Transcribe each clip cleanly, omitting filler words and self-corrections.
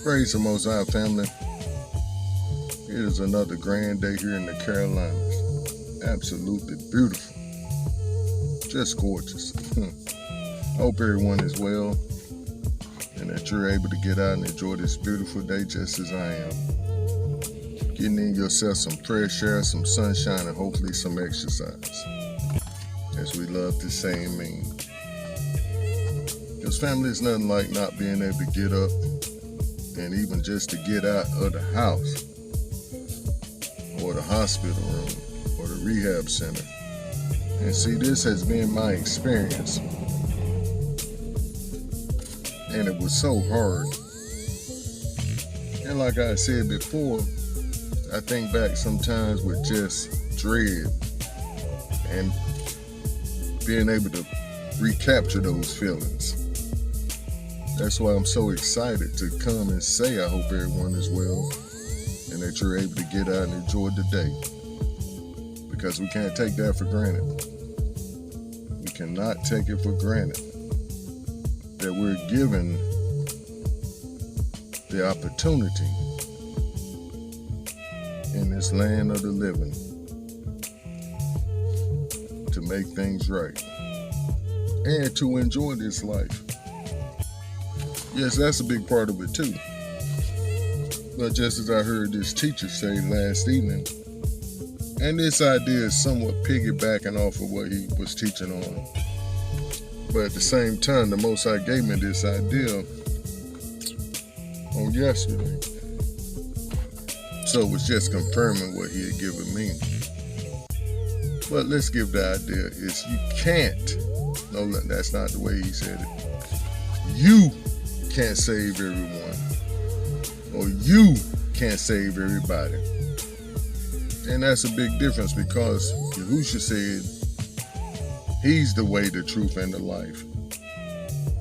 Praise the Most High, family. It is another grand day here in the Carolinas. Absolutely beautiful. Just gorgeous. I hope everyone is well and that you're able to get out and enjoy this beautiful day just as I am. Getting in yourself some fresh air, some sunshine, and hopefully some exercise. As we love to say and mean. Because family is nothing like not being able to get up and even just to get out of the house or the hospital room or the rehab center. And see, this has been my experience. And it was so hard. And like I said before, I think back sometimes with just dread and being able to recapture those feelings. That's why I'm so excited to come and say I hope everyone is well and that you're able to get out and enjoy the day. Because we can't take that for granted. We cannot take it for granted that we're given the opportunity in this land of the living to make things right and to enjoy this life. Yes, that's a big part of it too. But just as I heard this teacher say last evening, and this idea is somewhat piggybacking off of what he was teaching on. But at the same time, the Most High gave me this idea on yesterday. So it was just confirming what he had given me. But let's give the idea is you can't, no, that's not the way he said it. You can't save everyone, or you can't save everybody. And that's a big difference because Yahushua said he's the way, the truth, and the life.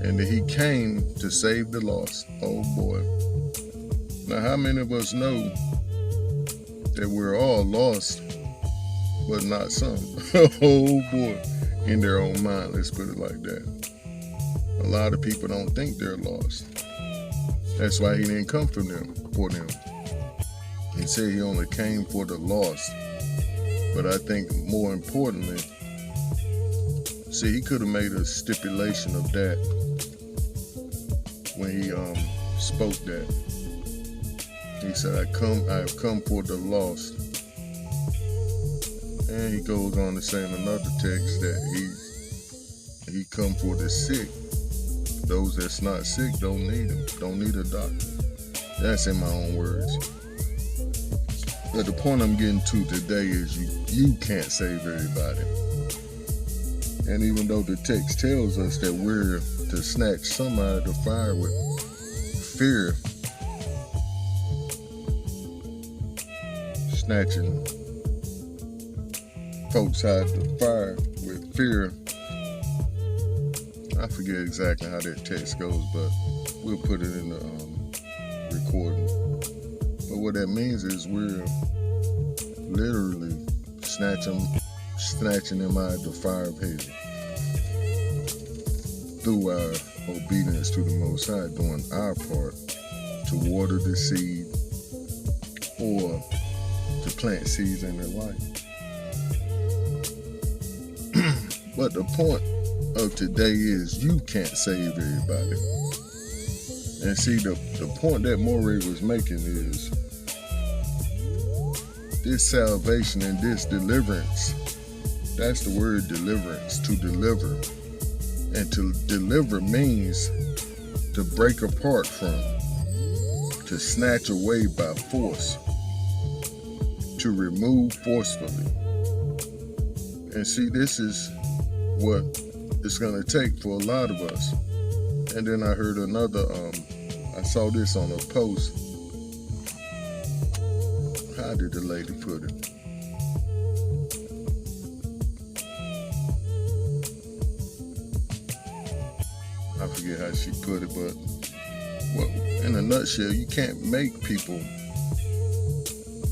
And that he came to save the lost. Oh boy. Now how many of us know that we're all lost, but not some? Oh boy. In their own mind, let's put it like that. A lot of people don't think they're lost. That's why he didn't come for them. He said he only came for the lost. But I think more importantly, see, he could have made a stipulation of that when he spoke that. He said, I have come for the lost. And he goes on to say in another text that he come for the sick. Those that's not sick don't need him, don't need a doctor. That's in my own words. But the point I'm getting to today is you can't save everybody. And even though the text tells us that we're to snatch some out of the fire with fear, snatching folks out of the fire with fear, I forget exactly how that text goes, but we'll put it in the recording. But what that means is we're literally snatching them out of the fire of hell through our obedience to the Most High, doing our part to water the seed or to plant seeds in their life. But the point of today is you can't save everybody. And see, the point that Morey was making is this salvation and this deliverance. That's the word deliverance, to deliver. And to deliver means to break apart from, to snatch away by force, to remove forcefully. And see, this is what it's going to take for a lot of us. And then I heard another, I saw this on a post. How did the lady put it? I forget how she put it, but well, in a nutshell, you can't make people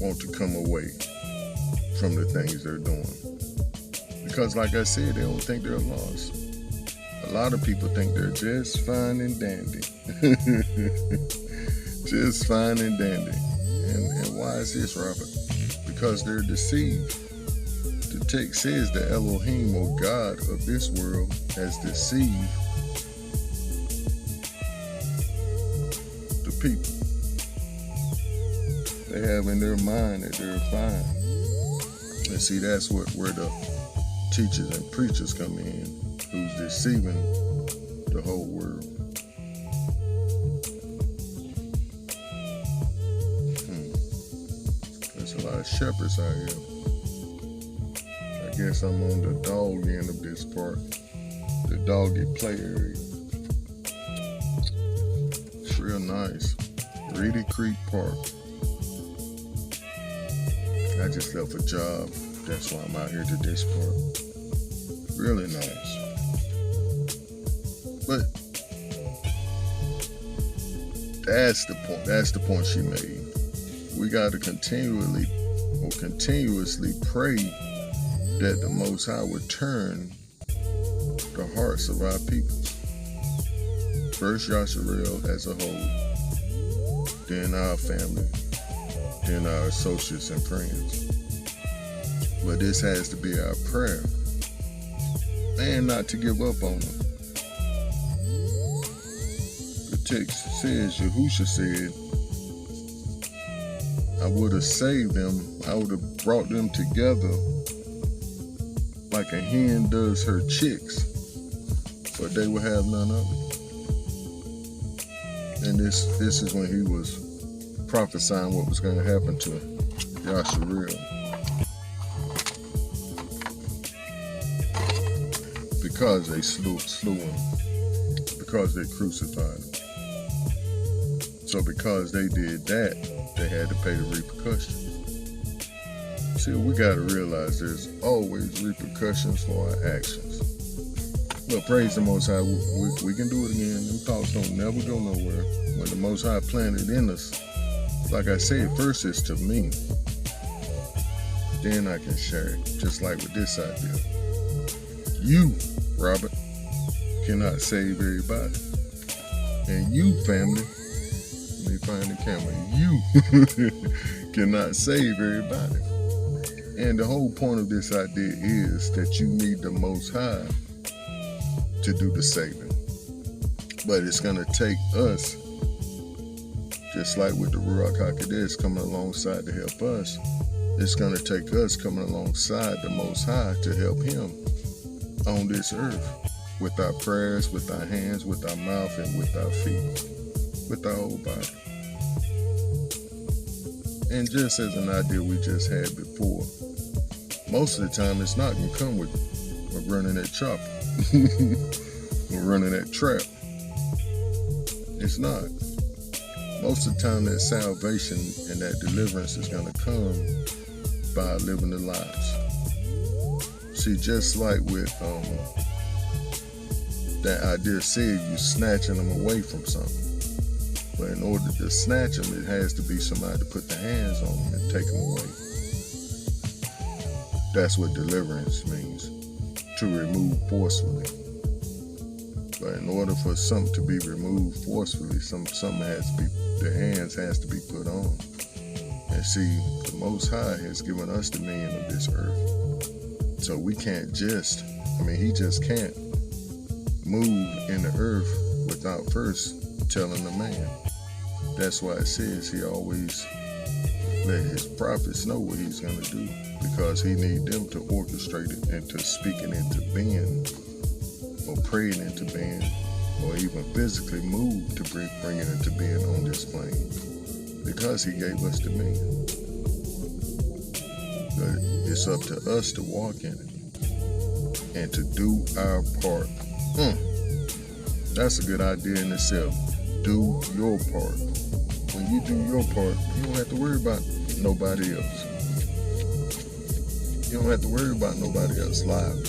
want to come away from the things they're doing. Because like I said, they don't think they're lost. A lot of people think they're just fine and dandy. Just fine and dandy. And why is this, Robert? Because they're deceived. The text says that Elohim, or God of this world, has deceived the people. They have in their mind that they're fine. And see, that's where the teachers and preachers come in, who's deceiving the whole world. There's a lot of shepherds out here. I guess I'm on the dog end of this part, the doggy play area. It's real nice. Reedy Creek Park. I just left a job. That's why I'm out here to this part. Really nice. But that's the point. That's the point she made. We got to continuously pray that the Most High would turn the hearts of our people. First Yasharel as a whole, then our family, then our associates and friends. But this has to be our prayer, and not to give up on them. The text says, Yahusha said, I would have saved them, I would have brought them together like a hen does her chicks, but they would have none of it. And this is when he was prophesying what was going to happen to Yasharel. Because they slew him, because they crucified him. So because they did that, they had to pay the repercussions. See, we got to realize there's always repercussions for our actions. But praise the Most High, we can do it again. Them thoughts don't never go nowhere. When the Most High planted in us, like I said, first it's to me. Then I can share it, just like with this idea. You, Robert, cannot save everybody. And you, family, let me find the camera, you cannot save everybody. And the whole point of this idea is that you need the Most High to do the saving. But it's going to take us, just like with the Ruach HaKodesh coming alongside to help us, it's going to take us coming alongside the Most High to help him on this earth, with our prayers, with our hands, with our mouth, and with our feet, with our whole body. And just as an idea we just had before, most of the time it's not going to come with running that chopper or running that trap. It's not. Most of the time that salvation and that deliverance is going to come by living the lives. See, just like with that idea said, you snatching them away from something. But in order to snatch them, it has to be somebody to put their hands on them and take them away. That's what deliverance means, to remove forcefully. But in order for something to be removed forcefully, something has to be, the hands has to be put on. And see, the Most High has given us dominion of this earth. So we can't just, he just can't move in the earth without first telling the man. That's why it says he always let his prophets know what he's going to do, because he needs them to orchestrate it into speaking into being, or praying into being, or even physically move to bring it into being on this plane, because he gave us dominion. But it's up to us to walk in it and to do our part. That's a good idea in itself. Do your part. When you do your part, you don't have to worry about nobody else. You don't have to worry about nobody else live.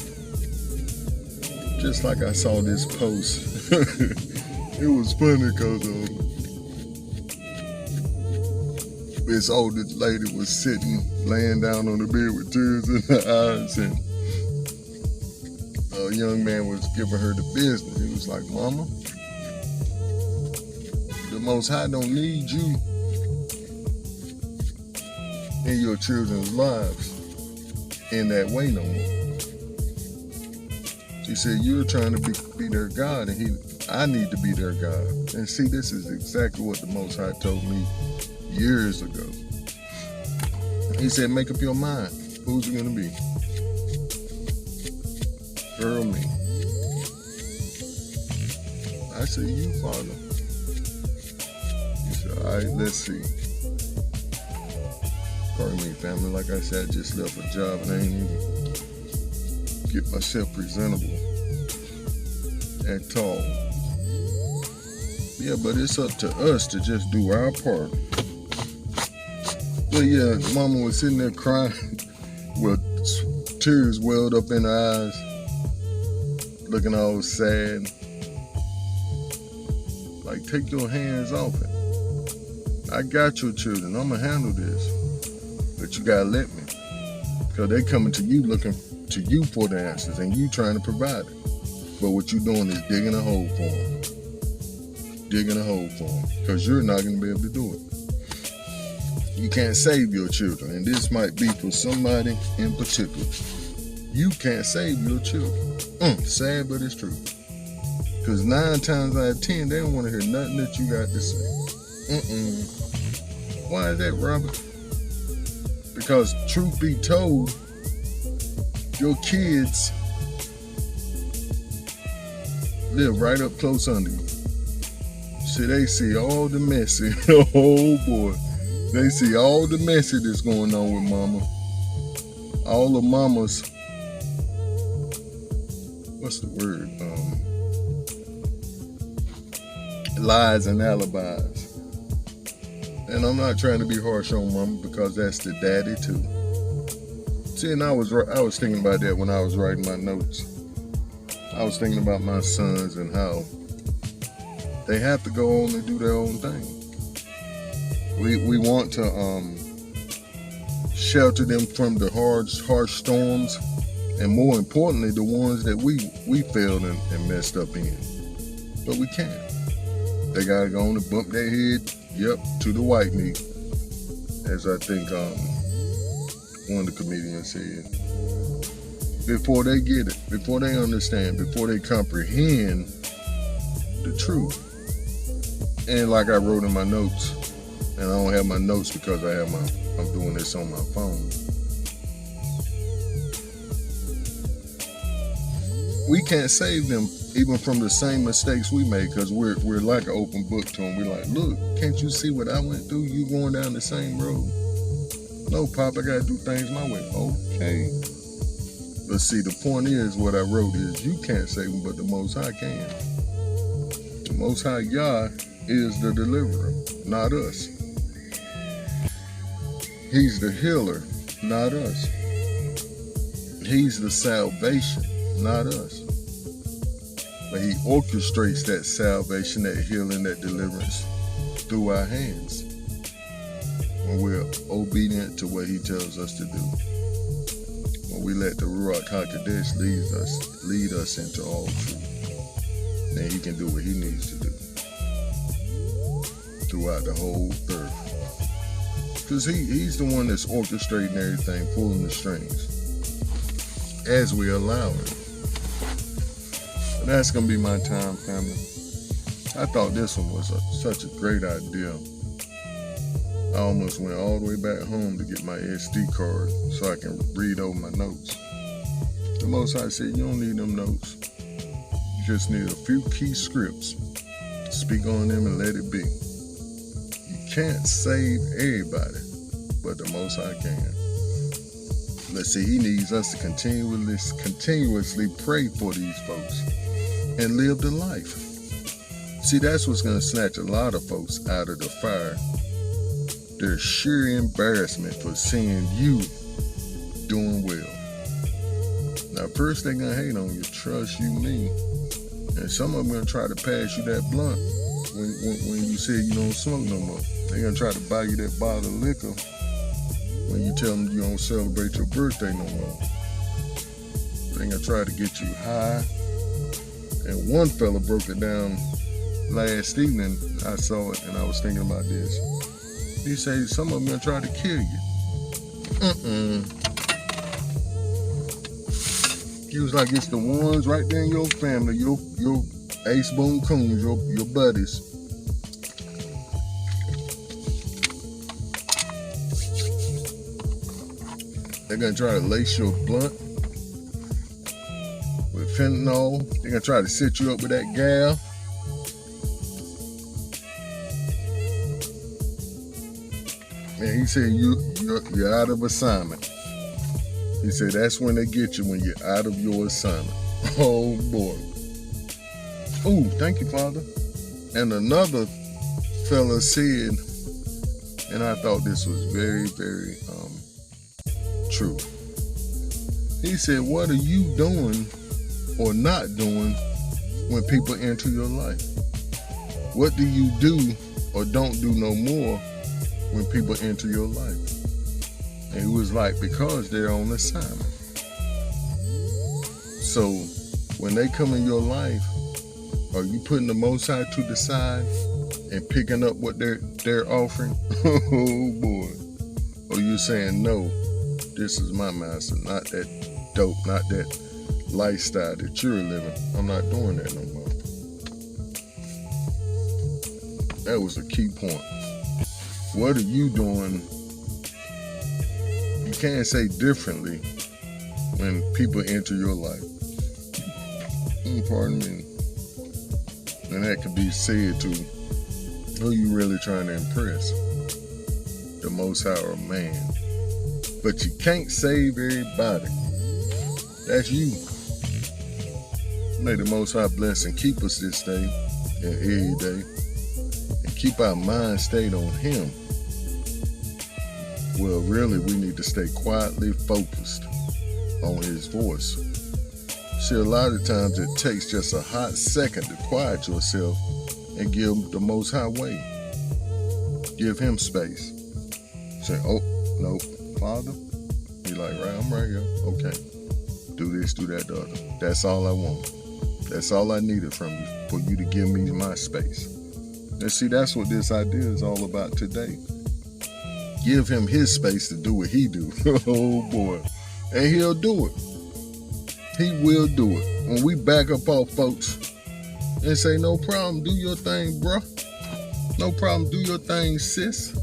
Just like I saw this post. It was funny because this older lady was sitting, laying down on the bed with tears in her eyes, and a young man was giving her the business. He was like, "Mama, The Most High don't need you in your children's lives in that way no more. He said, you're trying to be their God, and I need to be their God. And see, this is exactly what the Most High told me years ago. He said, make up your mind. Who's it going to be? Her or me? I said, you, Father. He said, all right, let's see. Pardon me, family. Like I said, I just left a job and I ain't even get myself presentable at all. Yeah, but it's up to us to just do our part. But yeah, Mama was sitting there crying with tears welled up in her eyes, looking all sad. Like, take your hands off it. I got your children. I'm going to handle this. But you got to let me. Because they coming to you looking to you for the answers, and you trying to provide it. But what you doing is digging a hole for them. Digging a hole for them. Because you're not going to be able to do it. You can't save your children. And this might be for somebody in particular. You can't save your children. Sad, but it's true. Because 9 times out of 10, they don't want to hear nothing that you got to say. Why is that, Robert? Because truth be told, your kids live right up close under you. See, they see all the messy. Oh boy. They see all the messy that's going on with mama. All the mamas, what's the word? Lies and alibis. And I'm not trying to be harsh on mama because that's the daddy too. See, and I was thinking about that when I was writing my notes. I was thinking about my sons and how they have to go on and do their own thing. We want to shelter them from the harsh storms, and more importantly, the ones that we failed and messed up in. But we can't. They gotta go on and bump their head, to the white meat, as I think one of the comedians said. Before they get it, before they understand, before they comprehend the truth. And like I wrote in my notes, and I don't have my notes because I'm doing this on my phone. We can't save them even from the same mistakes we made, because we're like an open book to them. We're like, look, can't you see what I went through? You going down the same road. No, Pop, I gotta do things my way. Okay. But see, the point is, what I wrote is, you can't save them, but the Most High can. The Most High Yah is the deliverer, not us. He's the healer, not us. He's the salvation, not us. But he orchestrates that salvation, that healing, that deliverance through our hands when we're obedient to what he tells us to do. When we let the Ruach HaKodesh lead us into all truth, then he can do what he needs to do throughout the whole earth. Because he's the one that's orchestrating everything, pulling the strings, as we allow him. But that's going to be my time, family. I thought this one was such a great idea. I almost went all the way back home to get my SD card so I can read over my notes. The Most High said, you don't need them notes. You just need a few key scripts. Speak on them and let it be. You can't save everybody, but the Most High can. Let's see, he needs us to continuously pray for these folks and live the life. See, that's what's going to snatch a lot of folks out of the fire. Their sheer embarrassment for seeing you doing well. Now, first they're going to hate on you, trust you me. And some of them going to try to pass you that blunt when you say you don't smoke no more. They're going to try to buy you that bottle of liquor when you tell them you don't celebrate your birthday no more. They're going to try to get you high. And one fella broke it down last evening I saw it and I was thinking about this. He said some of them gonna try to kill you. He was like, it's the ones right there in your family, your ace boon coons, your buddies. They're gonna try to lace your blunt with fentanyl. They're gonna try to set you up with that gal. And he said you're out of assignment. He said that's when they get you, when you're out of your assignment. Oh boy. Oh, thank you, Father. And another fella said, and I thought this was very, very true. He said, what are you doing or not doing when people enter your life? What do you do or don't do no more when people enter your life? And he was like, because they're on assignment. So when they come in your life, are you putting the Most High to the side and picking up what they're offering? Oh boy. Or you saying, no, this is my master, not that dope, not that lifestyle that you're living. I'm not doing that no more. That was a key point. What are you doing? You can't say differently when people enter your life. Pardon me. And that could be said to who you really trying to impress. The Most High or man. But you can't save everybody. That's you. May the Most High bless and keep us this day and every day. And keep our mind stayed on Him. Well, really, we need to stay quietly focused on His voice. See, a lot of times it takes just a hot second to quiet yourself and give the Most High way. Give Him space. Say, oh, no, Father. He like, right, I'm right here. Okay. Do this, do that, the other. That's all I want. That's all I needed from you, for you to give me my space. And see, that's what this idea is all about today. Give Him His space to do what He do. Oh boy. And He'll do it. He will do it. When we back up off folks and say, no problem, do your thing, bruh. No problem, do your thing, sis.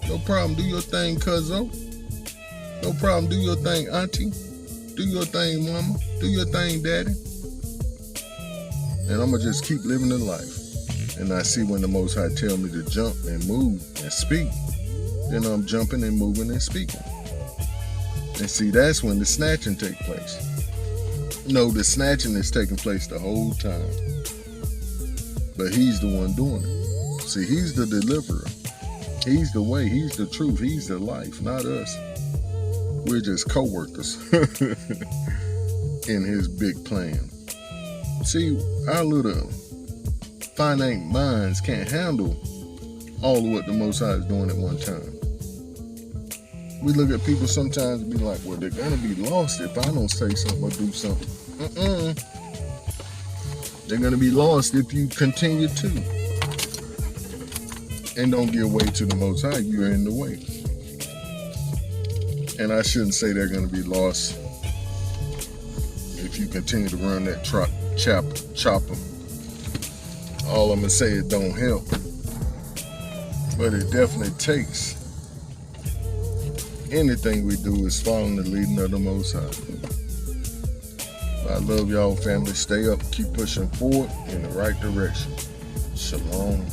No problem, do your thing, cuzzo. No problem, do your thing, auntie. Do your thing, mama. Do your thing, daddy. And I'm going to just keep living the life. And I see when the Most High tell me to jump and move and speak, then I'm jumping and moving and speaking. And see, that's when the snatching take place. No, the snatching is taking place the whole time. But He's the one doing it. See, He's the deliverer. He's the way. He's the truth. He's the life, not us. We're just co-workers in His big plan. See, our little finite minds can't handle all of what the Most High is doing at one time. We look at people sometimes and be like, well, they're going to be lost if I don't say something or do something. They're going to be lost if you continue to. And don't give way to the Most High. You're in the way. And I shouldn't say they're going to be lost if you continue to run that chopper. All I'm going to say is don't help. But it definitely takes. Anything we do is following the leading of the Most High. I love y'all, family. Stay up. Keep pushing forward in the right direction. Shalom.